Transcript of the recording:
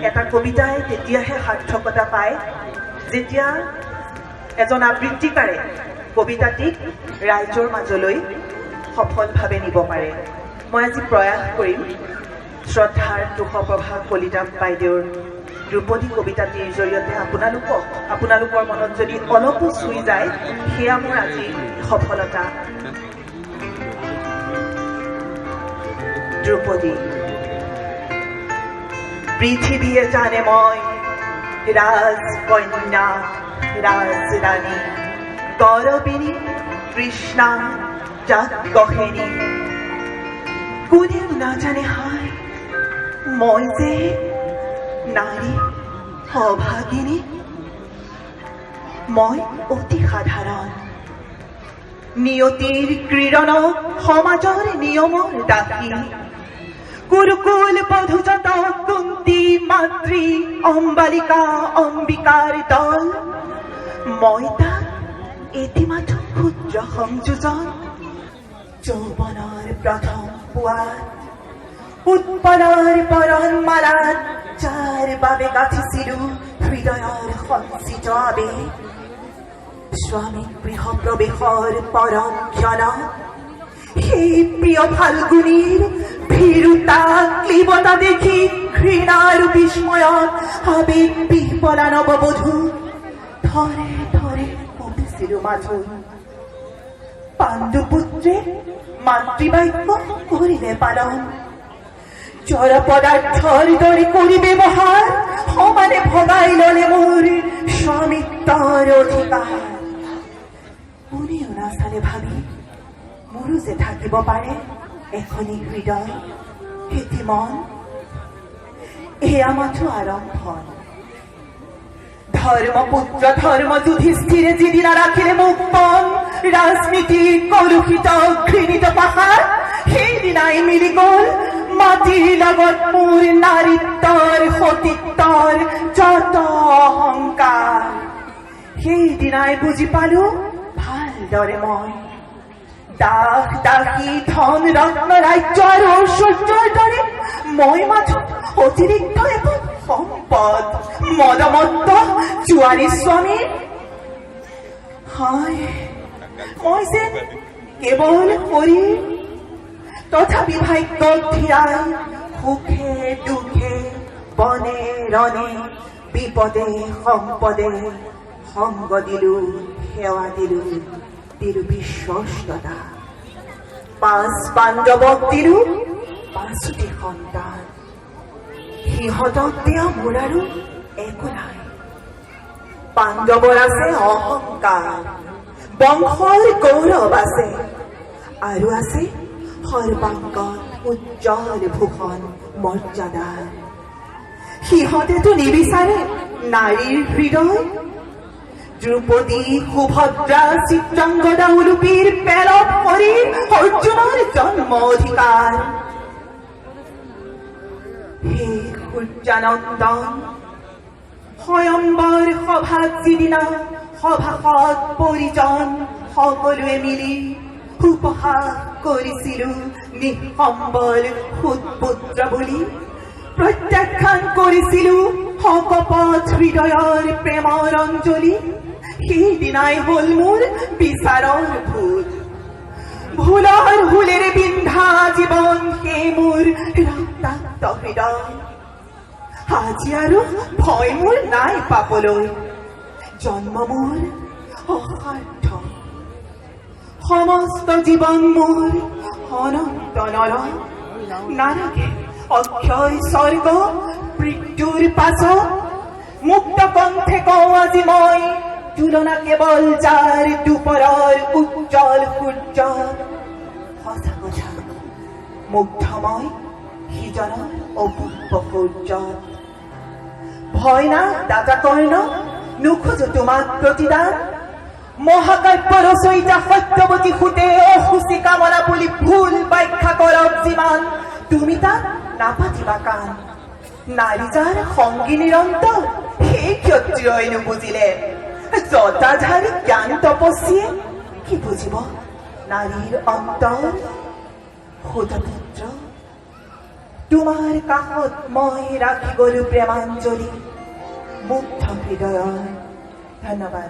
এটা কবিতাই তেতিয়াহে সাৰ্থকতা পায় যেতিয়া এজন আবৃত্তিকাৰে কবিতাটিক ৰাইজৰ মাজলৈ সফলভাৱে নিব পাৰে। মই আজি প্ৰয়াস কৰিম শ্ৰদ্ধাৰ তুষপ্ৰভা কলিতা বাইদেউৰ ধ্ৰুপদী কবিতাটিৰ জৰিয়তে আপোনালোকৰ মনত যদি অলপো চুই যায় সেয়া মোৰ আজি সফলতা। ধ্ৰুপদী। পৃথিৱীয়ে জানে মই ৰাজকন্যা ৰাজৰাণী গৌৰবিনী কৃষ্ণা যাজ্ঞসেনী, কোনেও নাজানে হায় মই যে নাৰী অভাগিনী। মই অতি সাধাৰণ নিয়তিৰ ক্ৰীড়নক সমাজৰ নিয়মৰ দাসী, কুৰুকুল বধূজত কুন্তী মাতৃ অম্বালিকা অম্বিকাৰ দল। মই তাক এটি মাথো ক্ষুদ্ৰ সংযোজন, যৌৱনৰ প্ৰথম পুৱাত উৎপলৰ বৰণমালাত যাৰ বাবে গাঁঠিছিলো হৃদয়ৰ সঞ্চিত আবেগ। স্বামী গৃহ প্ৰৱেশৰ পৰম ক্ষণত সেই প্ৰিয় ফাল্গুনীৰ ভীৰুতা ক্লীবতা দেখি ঘৃণাৰ বিস্ময়ত আবেগ বিহ্বলা নৱবধূ ধৰে ধৰে পতিছিলো মাথো। পাণ্ডুপুত্ৰে মাতৃবাক্য কৰিলে পালন, জড় পদাৰ্থৰ দৰে কৰি ব্যৱহাৰ সমানে ভগাই ললে মোৰ স্বামিত্বৰ অধিকাৰ। কোনেও নাচালে ভাবি মোৰো যে থাকিব পাৰে এখনি হৃদয় এটি মন। এয়া মাথো আৰম্ভণ। ধৰ্মপুত্ৰ ধৰ্ম যুধিষ্ঠিৰে যিদিনা ৰাখিলে মোক পণ ৰাজনীতি কলুষিত ঘৃণিত পাহাৰ, সেইদিনাই মিলি গল মাটিৰ লগত মোৰ নাৰীত্বৰ সতীত্বৰ যত অহংকাৰ। সেইদিনাই বুজি পালো ভালদৰে মই দাস দাসী ধন ৰত্ন ৰাজ্য আৰু ঐশ্বৰ্যৰ দৰে মই মাথো অতিৰিক্ত এখন সম্পদ মদমত্ত জোৱাৰী স্বামী। হয় মই যেন কেৱল শৰীৰ, তথাপি ভাগ্যক ধীৰাই সুখে দুখে বনে ৰণে বিপদে সম্পদে সংগ দিলো সেৱা দিলো দিলো বিশ্বস্ততা। 5 পাণ্ডৱক দিলো 5টি সন্তান, সিহঁতক দিয়া মোৰ আৰু একো নাই। পাণ্ডৱৰ আছে অহংকাৰ, বংশৰ গৌৰৱ আছে, আৰু আছে সৰ্বাংগত উজ্জ্বল ভূষণ মৰ্যাদা। সিহঁতেতো নিবিচাৰে নাৰীৰ হৃদয়। দ্ৰুপদী সুভদ্ৰা চিত্ৰাংগদা উলুপিৰ পেলত শৰীৰ অৰ্জুনৰ জন্ম অধিকাৰ। হে সূৰ্যানন্দন স্বয়ম্বৰ সভাত যিদিনা সভাসদ পৰিজন সকলোৱে মিলি উপহাস কৰিছিলো নিঃসম্বল সুতপুত্ৰ বুলি, প্ৰত্যাখ্যান কৰিছিলো শকপথ হৃদয়ৰ প্ৰেমৰ অঞ্জলি। সেইদিনাই হল মোৰ বিচাৰৰ ভূত, ভুলৰ হুলেৰে বিন্ধা জীৱন সেই মোৰ ৰক্তাক্ত হৃদয়। আজি আৰু ভয় মোৰ নাই পাবলৈ, জন্ম মোৰ অসাৰ্থক, সমস্ত জীৱন মোৰ অনন্ত নৰক। নালাগে অক্ষয় স্বৰ্গ মৃত্যুৰ পাছত, মুক্ত কণ্ঠে কওঁ আজি মই তুলনা কেৱল যাৰ দুপৰৰ উজ্জ্বল সূৰ্য। সঁচা কথা মুগ্ধ মই সিজনৰ অপূৰ্ব সূৰ্য। ভয় না দাতা কৰ্ণ নোখোজো তোমাক প্ৰতিদান, মহাকাব্য ৰচয়িতা সত্যৱতী সুতে অসুচি কামনা বুলি ভুল ব্যাখ্যা কৰক যিমান, তুমি তাক নাপাতিবা কাণ। নাৰী যাৰ সংগী নিৰন্তৰ সেই ক্ষত্ৰিয়ই নুবুজিলে, জটাধাৰী জ্ঞান তপস্যীয়ে কি বুজিব নাৰীৰ অন্তৰ। সুতপুত্ৰ তোমাৰ কাষত মই ৰাখি গলো প্ৰেমাঞ্জলি মুগ্ধ হৃদয়ৰ। ধন্যবাদ।